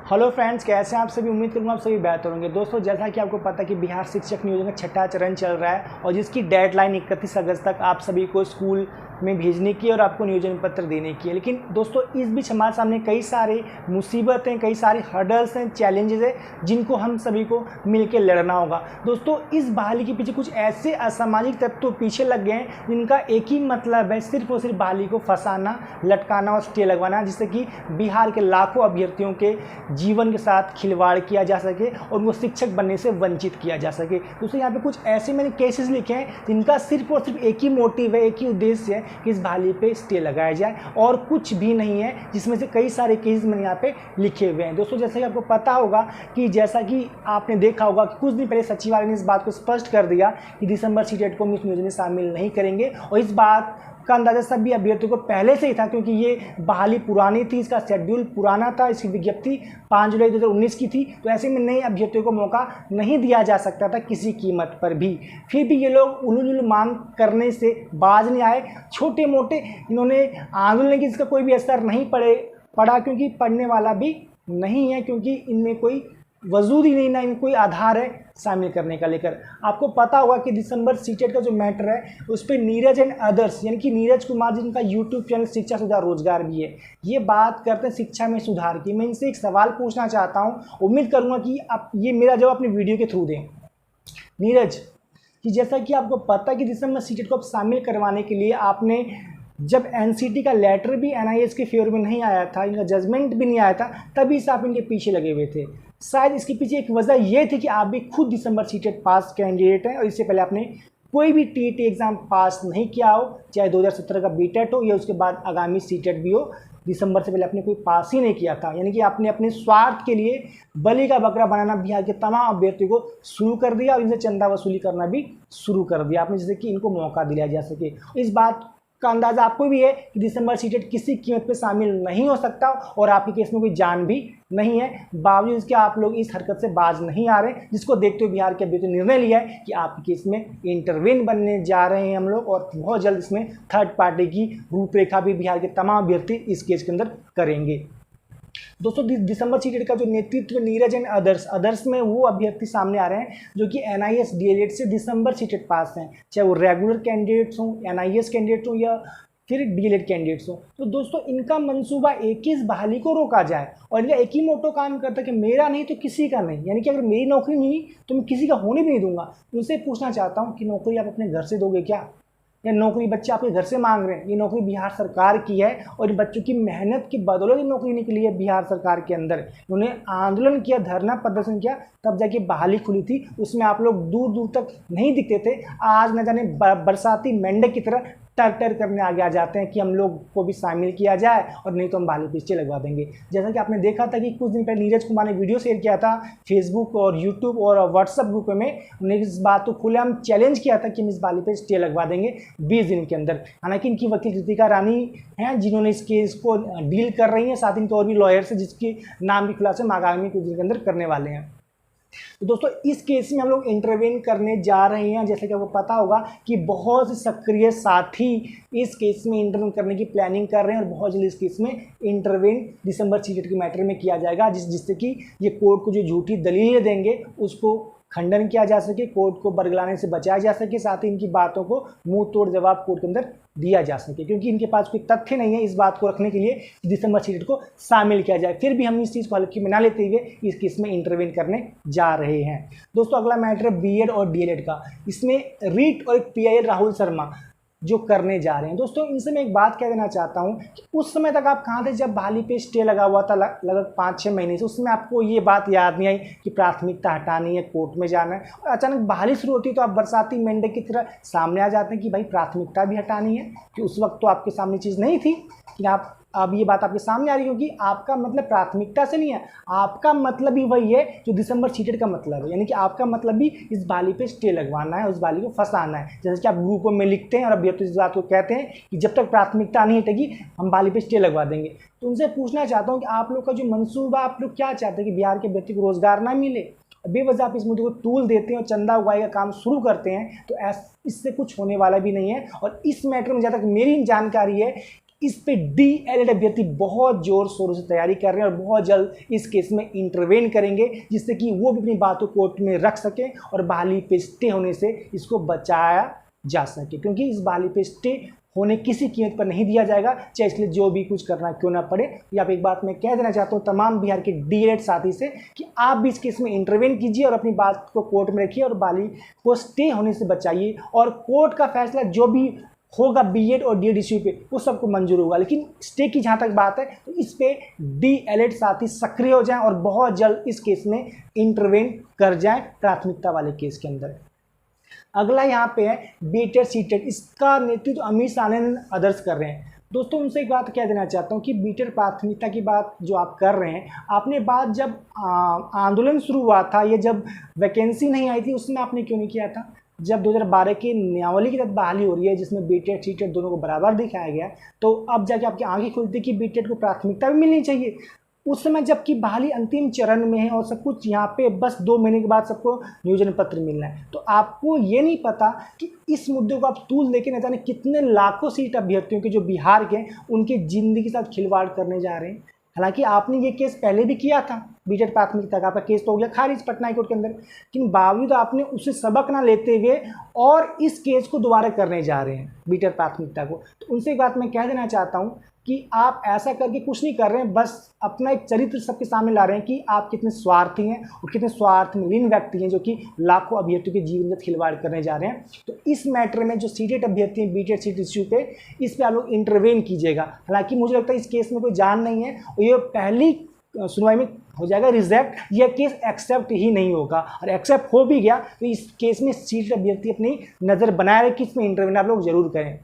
Hello friends, कैसे हैं आप सभी। उम्मीद करूँगा आप सभी बेहतर होंगे। दोस्तों, जैसा कि आपको पता है कि बिहार शिक्षक नियोजन का छठा चरण चल रहा है और जिसकी डेडलाइन 31 अगस्त तक आप सभी को स्कूल में भेजने की और आपको नियोजन पत्र देने की है। लेकिन दोस्तों, इस बीच हमारे सामने कई सारे मुसीबतें, कई सारे हर्डल्स हैं, चैलेंजेस हैं जिनको हम सभी को मिलकर लड़ना होगा। दोस्तों, इस बहाली के पीछे कुछ ऐसे असामाजिक तत्व पीछे लग गए हैं जिनका एक ही मतलब है, सिर्फ और सिर्फ बहाली को फंसाना, लटकाना और स्टे लगवाना, जिससे कि बिहार के लाखों अभ्यर्थियों के जीवन के साथ खिलवाड़ किया जा सके और उनको शिक्षक बनने से वंचित किया जा सके। दोस्तों, यहाँ पे कुछ ऐसे मैंने केसेस लिखे हैं जिनका सिर्फ और सिर्फ एक ही मोटिव है, एक ही उद्देश्य है कि इस बहाली पे स्टे लगाया जाए और कुछ भी नहीं है, जिसमें से कई सारे केसेस मैंने यहाँ पे लिखे हुए हैं। दोस्तों, जैसा कि आपको पता होगा कि जैसा कि आपने देखा होगा कि कुछ दिन पहले सचिवालय ने इस बात को स्पष्ट कर दिया कि दिसंबर सीटेट को हम इस नियोजन में शामिल नहीं करेंगे और इस बात का अंदाजा सभी अभ्यर्थियों को पहले से ही था, क्योंकि ये बहाली पुरानी थी, इसका शेड्यूल पुराना था, इसकी विज्ञप्ति 5 जुलाई 2019 की थी। तो ऐसे में नए अभ्यर्थियों को मौका नहीं दिया जा सकता था किसी कीमत पर भी। फिर भी ये लोग उलूल मांग करने से बाज नहीं आए। छोटे मोटे इन्होंने आंदोलन की, इसका कोई भी असर नहीं पड़ा, क्योंकि पढ़ने वाला भी नहीं है, क्योंकि इनमें कोई वजूद ही नहीं, ना इनमें कोई आधार है शामिल करने का लेकर। आपको पता होगा कि दिसंबर सीटेट का जो मैटर है उस पर नीरज एंड अदर्स, यानी कि नीरज कुमार जिनका यूट्यूब चैनल शिक्षा सुधार रोजगार भी है, ये बात करते हैं शिक्षा में सुधार की। मैं इनसे एक सवाल पूछना चाहता हूँ, उम्मीद करूँगा कि आप ये मेरा जवाब अपने वीडियो के थ्रू दें। नीरज, कि जैसा कि आपको पता है कि दिसंबर सीटेट को आप शामिल करवाने के लिए आपने, जब एनसीटी का लेटर भी एनआईएस के फेवर में नहीं आया था, इनका जजमेंट भी नहीं आया था, तभी से आप इनके पीछे लगे हुए थे। शायद इसके पीछे एक वजह यह थी कि आप भी खुद दिसंबर सीटेट पास कैंडिडेट हैं और इससे पहले आपने कोई भी टीटी एग्ज़ाम पास नहीं किया हो, चाहे 2017 का बीटेट हो या उसके बाद आगामी सीटेट भी हो। दिसंबर से पहले आपने कोई पास ही नहीं किया था, यानी कि आपने अपने स्वार्थ के लिए बलि का बकरा बनाना बिहार के तमाम अभ्यर्थियों को शुरू कर दिया और इनसे चंदा वसूली करना भी शुरू कर दिया आपने, जिससे कि इनको मौका दिया जा सके। इस बात का अंदाजा आपको भी है कि दिसंबर सीटेट किसी कीमत पे शामिल नहीं हो सकता और आपके केस में कोई जान भी नहीं है। बावजूद इसके आप लोग इस हरकत से बाज नहीं आ रहे, जिसको देखते हुए बिहार के अभ्यर्थी ने निर्णय लिया है कि आपके केस में इंटरवेन बनने जा रहे हैं हम लोग, और बहुत जल्द इसमें थर्ड पार्टी की रूपरेखा भी बिहार के तमाम अभ्यर्थी इस केस के अंदर करेंगे। दोस्तों, दिसंबर सीटेट का जो नेतृत्व नीरज एंड अदर्स में वो अभ्यर्थी सामने आ रहे हैं जो कि एनआईएस डीएलएड से दिसंबर सीटेट पास हैं, चाहे वो रेगुलर कैंडिडेट्स हों, एनआईएस कैंडिडेट हों या फिर डीएलएड कैंडिडेट्स हों। तो दोस्तों, इनका मंसूबा एक ही इस बहाली को रोका जाए और इनका एक ही मोटो काम करता है कि मेरा नहीं तो किसी का नहीं, यानी कि अगर मेरी नौकरी नहीं तो मैं किसी का होने भी नहीं दूंगा। उनसे पूछना चाहता हूँ कि नौकरी आप अपने घर से दोगे क्या, या नौकरी बच्चे आपके घर से मांग रहे हैं? ये नौकरी बिहार सरकार की है और इन बच्चों की मेहनत की बदौलत ये नौकरी निकली है बिहार सरकार के अंदर। उन्होंने आंदोलन किया, धरना प्रदर्शन किया, तब जाके बहाली खुली थी। उसमें आप लोग दूर दूर तक नहीं दिखते थे। आज न जाने बरसाती मेंढक की तरह टर करने आगे आ जाते हैं कि हम लोग को भी शामिल किया जाए और नहीं तो हम बहाली पे स्टे लगवा देंगे। जैसा कि आपने देखा था कि कुछ दिन पहले नीरज कुमार ने वीडियो शेयर किया था फेसबुक और यूट्यूब और व्हाट्सएप ग्रुप में। उन्होंने इस बात को खुलेआम चैलेंज किया था कि हम इस बहाली पे स्टे लगवा देंगे 20 दिन के अंदर। हालांकि इनकी वकील कृतिका रानी हैं जिन्होंने इस केस को डील कर रही हैं, साथ इनके और भी लॉयर्स हैं जिसके नाम भी खुलासा हम आगामी कुछ दिन के अंदर करने वाले हैं। तो दोस्तों, इस केस में हम लोग इंटरवेन करने जा रहे हैं। जैसे कि आपको पता होगा कि बहुत से सक्रिय साथी इस केस में इंटरवेन करने की प्लानिंग कर रहे हैं और बहुत जल्द इस केस में इंटरवेन दिसंबर सीटेट के मैटर में किया जाएगा, जिससे कि ये कोर्ट को जो झूठी दलीलें देंगे उसको खंडन किया जा सके, कोर्ट को बरगलाने से बचाया जा सके, साथ ही इनकी बातों को मुंह तोड़ जवाब कोर्ट के अंदर दिया जा सके, क्योंकि इनके पास कोई तथ्य नहीं है इस बात को रखने के लिए कि दिसंबर सीटेट को शामिल किया जाए। फिर भी हम इस चीज़ को हल्की में ना लेते हुए इस केस में इंटरवेन करने जा रहे हैं। दोस्तों, अगला मैटर है बीएड और डीएलएड का। इसमें रीट और पीआईएल राहुल शर्मा जो करने जा रहे हैं। दोस्तों, इनसे मैं एक बात कह देना चाहता हूं कि उस समय तक आप कहां थे जब बहाली पे स्टे लगा हुआ था लगभग 5-6 महीने से। उसमें आपको ये बात याद नहीं आई कि प्राथमिकता हटानी है, कोर्ट में जाना है, और अचानक बहाली शुरू होती है तो आप बरसाती मेंढक की तरह सामने आ जाते हैं कि भाई प्राथमिकता भी हटानी है। कि उस वक्त तो आपके सामने चीज़ नहीं थी कि आप, अब ये बात आपके सामने आ रही है, क्योंकि आपका मतलब प्राथमिकता से नहीं है, आपका मतलब ही वही है जो दिसंबर सीटेट का मतलब है, यानी कि आपका मतलब भी इस बहाली पे स्टे लगवाना है, उस बहाली को फंसाना है। जैसे कि आप ग्रुपों में लिखते हैं और अभ्यर्थी इस बात को कहते हैं कि जब तक प्राथमिकता नहीं हटेगी हम बहाली पे स्टे लगवा देंगे। तो उनसे पूछना चाहता हूँ कि आप लोग का जो मनसूबा, आप लोग क्या चाहते हैं कि बिहार के अभ्यर्थी को रोजगार ना मिले? बेवजह आप इस मुद्दे को तूल देते हैं और चंदा उगाई का काम शुरू करते हैं, तो इससे कुछ होने वाला भी नहीं है। और इस मैटर में जहाँ तक मेरी जानकारी है, इस पे DLED अभ्यर्थी बहुत जोर शोरों से तैयारी कर रहे हैं और बहुत जल्द इस केस में इंटरवेन करेंगे, जिससे कि वो भी अपनी बातों कोर्ट में रख सकें और बहाली पे स्टे होने से इसको बचाया जा सके, क्योंकि इस बहाली पे स्टे होने किसी कीमत पर नहीं दिया जाएगा, चाहे इसलिए जो भी कुछ करना क्यों ना पड़े। या एक बात मैं कह देना चाहता हूँ तमाम बिहार के DLED साथी से कि आप भी इस केस में इंटरवेन कीजिए और अपनी बात को कोर्ट में रखिए और बहाली को स्टे होने से बचाइए, और कोर्ट का फैसला जो भी होगा BEd और DED इश्यू पे वो सबको मंजूर होगा। लेकिन स्टे की जहाँ तक बात है तो इस पे DLED साथी सक्रिय हो जाएं और बहुत जल्द इस केस में इंटरवेन कर जाएं प्राथमिकता वाले केस के अंदर। अगला यहाँ पे है BTET CTET, इसका नेतृत्व अमित सानंद अदर्स कर रहे हैं। दोस्तों उनसे एक बात कह देना चाहता हूँ कि BTET प्राथमिकता की बात जो आप कर रहे हैं, आपने बात जब आंदोलन शुरू हुआ था या जब वैकेंसी नहीं आई थी उसमें आपने क्यों नहीं किया था? जब 2012 की नियमावली की तहत बहाली हो रही है जिसमें BTET CTET दोनों को बराबर दिखाया गया, तो अब जाके आपकी आंखें खुलती कि BTET को प्राथमिकता भी मिलनी चाहिए। उस समय जबकि बहाली अंतिम चरण में है और सब कुछ यहाँ पे बस 2 महीने के बाद सबको नियोजन पत्र मिलना है, तो आपको ये नहीं पता कि इस मुद्दे को आप तूल लेके न जाने कितने लाखों सीट अभ्यर्थियों के जो बिहार के उनकी ज़िंदगी के साथ खिलवाड़ करने जा रहे हैं। हालांकि आपने ये केस पहले भी किया था, BTET प्राथमिकता का आपका केस तो हो गया खारिज पटना हाई कोर्ट के अंदर, लेकिन बावजूद आपने उसे सबक ना लेते हुए और इस केस को दोबारा करने जा रहे हैं BTET प्राथमिकता को। तो उनसे एक बात मैं कह देना चाहता हूँ कि आप ऐसा करके कुछ नहीं कर रहे हैं, बस अपना एक चरित्र सबके सामने ला रहे हैं कि आप कितने स्वार्थी हैं और कितने स्वार्थ में लीन व्यक्ति हैं जो कि लाखों अभ्यर्थियों के जीवन के खिलवाड़ करने जा रहे हैं। तो इस मैटर में जो CTET अभ्यर्थी हैं BTET CTET इश्यू पे, इस पे आप लोग इंटरवेन कीजिएगा। हालांकि मुझे लगता है इस केस में कोई जान नहीं है और ये पहली सुनवाई में हो जाएगा रिजेक्ट, यह केस एक्सेप्ट ही नहीं होगा, और एक्सेप्ट हो भी गया तो इस केस में CTET अभ्यर्थी अपनी नज़र बनाए रहे कि इसमें इंटरवेन आप लोग जरूर करें।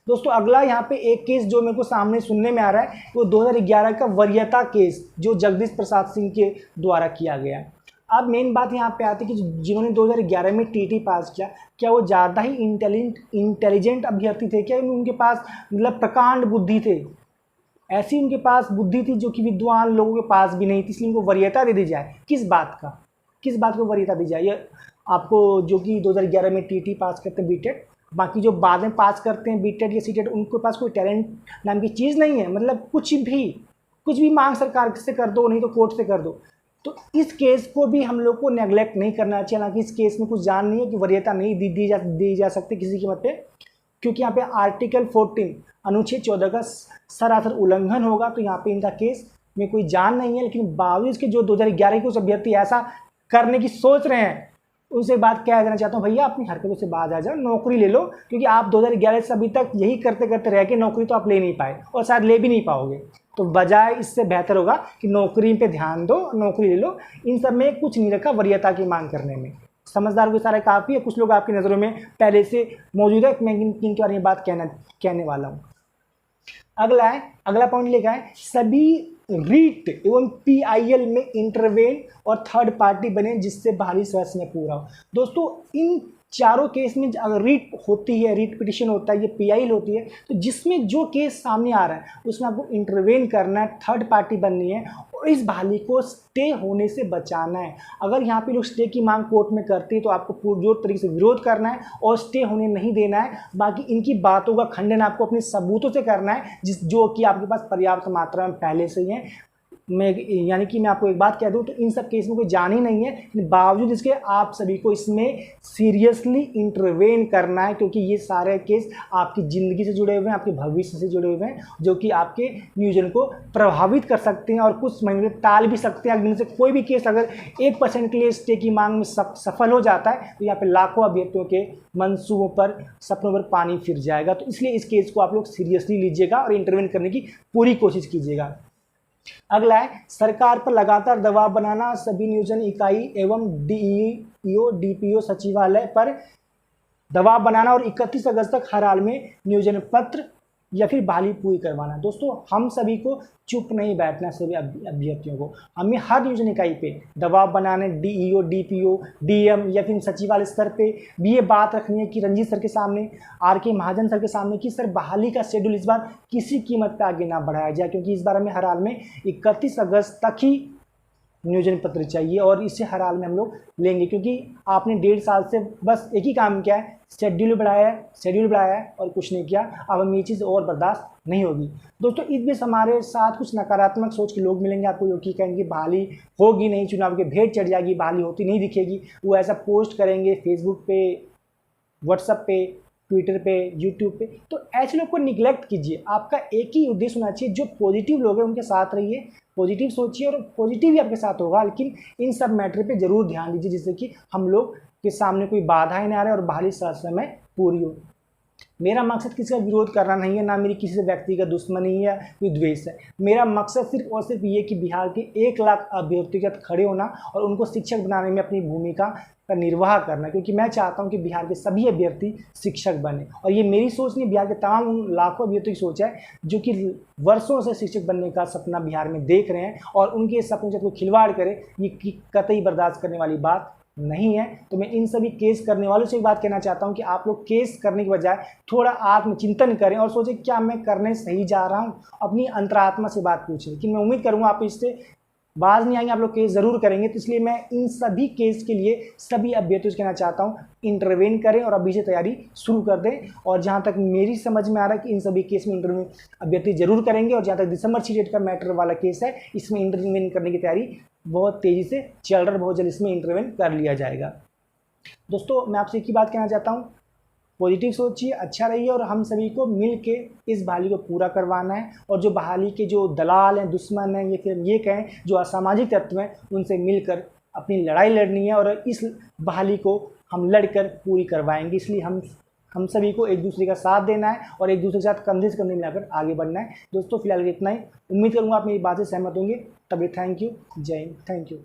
दोस्तों अगला यहाँ पे एक केस जो मेरे को सामने सुनने में आ रहा है वो 2011 का वरीयता केस जो जगदीश प्रसाद सिंह के द्वारा किया गया है। अब मेन बात यहाँ पे आती है कि जिन्होंने 2011 में TT पास किया, क्या वो ज़्यादा ही इंटेलिजेंट अभ्यर्थी थे? क्या उनके पास मतलब प्रकांड बुद्धि थे? ऐसी उनके पास बुद्धि थी जो कि विद्वान लोगों के पास भी नहीं थी, इसलिए उनको वरीयता दे दी जाए। किस बात को वरीयता दी जाए? ये आपको जो कि 2011 में TT पास करते हैं BTET, बाकी जो बाद में पास करते हैं BTET या CTET, उनके पास कोई टैलेंट नाम की चीज़ नहीं है। मतलब कुछ भी मांग सरकार से कर दो, नहीं तो कोर्ट से कर दो। तो इस केस को भी हम लोग को नेगलेक्ट नहीं करना चाहिए। हालांकि इस केस में कुछ जान नहीं है कि वरीयता नहीं दी जा सकती किसी कीमत पे, क्योंकि यहाँ पे आर्टिकल 14 अनुच्छेद 14 का सरासर उल्लंघन होगा। तो यहाँ पे इनका केस में कोई जान नहीं है, लेकिन बावजूद के जो 2011 के कुछ अभ्यर्थी ऐसा करने की सोच रहे हैं उनसे बात कह देना चाहता हूँ, भैया अपनी हरकतों से बाज आ जाओ, नौकरी ले लो। क्योंकि आप 2011 से अभी तक यही करते करते रह के नौकरी तो आप ले नहीं पाए और शायद ले भी नहीं पाओगे। तो बजाय इससे बेहतर होगा कि नौकरी पे ध्यान दो, नौकरी ले लो। इन सब में कुछ नहीं रखा वरीयता की मांग करने में। समझदार को सारा काफ़ी है, कुछ लोग आपकी नज़रों में पहले से मौजूद है। मैं किन के बारे में बात कहने वाला हूँ। अगला पॉइंट लिखा है सभी रीट एवं PIL में इंटरवेन और थर्ड पार्टी बने जिससे बहाली स्वयं में पूरा हो। दोस्तों इन चारों केस में अगर रीट होती है, रीट पिटिशन होता है, ये PIL होती है, तो जिसमें जो केस सामने आ रहा है उसमें आपको इंटरवेन करना है, थर्ड पार्टी बननी है और इस बहाली को स्टे होने से बचाना है। अगर यहाँ पे लोग स्टे की मांग कोर्ट में करते हैं तो आपको पुरजोर तरीके से विरोध करना है और स्टे होने नहीं देना है। बाकी इनकी बातों का खंडन आपको अपने सबूतों से करना है जो कि आपके पास पर्याप्त मात्रा में पहले से ही है। यानी कि मैं आपको एक बात कह दूं तो इन सब केस में कोई जान ही नहीं है, बावजूद इसके आप सभी को इसमें सीरियसली इंटरवेन करना है, क्योंकि ये सारे केस आपकी ज़िंदगी से जुड़े हुए हैं, आपके भविष्य से जुड़े हुए हैं, जो कि आपके नियोजन को प्रभावित कर सकते हैं और कुछ महीने टाल भी सकते हैं। इनमें से कोई भी केस अगर 1% के लिए स्टे की मांग में सफल हो जाता है तो यहाँ पर लाखों अभ्यर्थियों के मंसूबों पर, सपनों पर पानी फिर जाएगा। तो इसलिए इस केस को आप लोग सीरियसली लीजिएगा और इंटरवेन करने की पूरी कोशिश कीजिएगा। अगला है सरकार पर लगातार दबाव बनाना, सभी नियोजन इकाई एवं DEO DPO सचिवालय पर दबाव बनाना और 31 अगस्त तक हर हाल में नियोजन पत्र या फिर बहाली पूरी करवाना। दोस्तों हम सभी को चुप नहीं बैठना, सभी अभ्यर्थियों को हमें हर नियोजन इकाई पे दबाव बनाने, DEO DPO DM या फिर सचिवालय स्तर पे भी ये बात रखनी है कि रंजीत सर के सामने, RK महाजन सर के सामने कि सर बहाली का शेड्यूल इस बार किसी कीमत पे आगे ना बढ़ाया जाए, क्योंकि इस बार हमें हर हाल में 31 अगस्त तक ही नियोजन पत्र चाहिए और इसे हर हाल में हम लोग लेंगे, क्योंकि आपने 1.5 साल से बस एक ही काम किया है, शेड्यूल बढ़ाया है और कुछ नहीं किया। अब हम ये चीज़ और बर्दाश्त नहीं होगी। दोस्तों इस बीच हमारे साथ कुछ नकारात्मक सोच के लोग मिलेंगे आपको, जो कि कहेंगे बहाली होगी नहीं, चुनाव के भेंट चढ़ जाएगी, बहाली होती नहीं दिखेगी। वो ऐसा पोस्ट करेंगे फेसबुक पे, व्हाट्सएप पे, ट्विटर पे, यूट्यूब पे। तो ऐसे लोग को निगलेक्ट कीजिए। आपका एक ही उद्देश्य होना चाहिए, जो पॉजिटिव लोग हैं उनके साथ रहिए, पॉजिटिव सोचिए और पॉजिटिव ही आपके साथ होगा। लेकिन इन सब मैटर पे ज़रूर ध्यान दीजिए, जिससे कि हम लोग के सामने कोई बाधाएं ना आ रहे और बहाली समय पूरी हो। मेरा मकसद किसी का विरोध करना नहीं है, ना मेरी किसी से व्यक्तिगत दुश्मनी है, कोई द्वेष है। मेरा मकसद सिर्फ और सिर्फ ये कि बिहार के 1 लाख अभ्यर्थियों के खड़े होना और उनको शिक्षक बनाने में अपनी भूमिका का निर्वाह करना, क्योंकि मैं चाहता हूं कि बिहार के सभी अभ्यर्थी शिक्षक बने। और ये मेरी सोच नहीं, बिहार के तमाम उन लाखों अभ्यर्थियों की सोच है जो कि वर्षों से शिक्षक बनने का सपना बिहार में देख रहे हैं, और उनके सपने से कोई खिलवाड़ करे ये कतई बर्दाश्त करने वाली बात नहीं है। तो मैं इन सभी केस करने वालों से एक बात कहना चाहता हूं कि आप लोग केस करने के बजाय थोड़ा आत्मचिंतन करें और सोचें क्या मैं करने सही जा रहा हूं। अपनी अंतरात्मा से बात पूछें। लेकिन मैं उम्मीद करूंगा आप इससे बाज नहीं आएंगे, आप लोग केस ज़रूर करेंगे। तो इसलिए मैं इन सभी केस के लिए सभी अभ्यर्थियों से कहना चाहता हूँ, इंटरवेन करें और अभी से तैयारी शुरू कर दें। और जहाँ तक मेरी समझ में आ रहा है कि इन सभी केस में इंटरवेन अभ्यर्थी जरूर करेंगे। और जहाँ तक दिसंबर 6 डेट का मैटर वाला केस है, इसमें इंटरवेन करने की तैयारी बहुत तेज़ी से चल रहा है, बहुत जल्द इसमें इंटरवेन कर लिया जाएगा। दोस्तों मैं आपसे एक ही बात कहना चाहता हूँ, पॉजिटिव सोचिए, अच्छा रहिए और हम सभी को मिल के इस बहाली को पूरा करवाना है। और जो बहाली के जो दलाल हैं, दुश्मन हैं, ये फिर ये कहें जो असामाजिक तत्व हैं, उनसे मिलकर अपनी लड़ाई लड़नी है और इस बहाली को हम लड़कर पूरी करवाएंगे। इसलिए हम सभी को एक दूसरे का साथ देना है और एक दूसरे के साथ कंधे से कंधे मिलाकर आगे बढ़ना है। दोस्तों फिलहाल इतना ही। उम्मीद करूँगा आप मेरी बात से सहमत होंगे। तभी थैंक यू। जय हिंद। Thank you.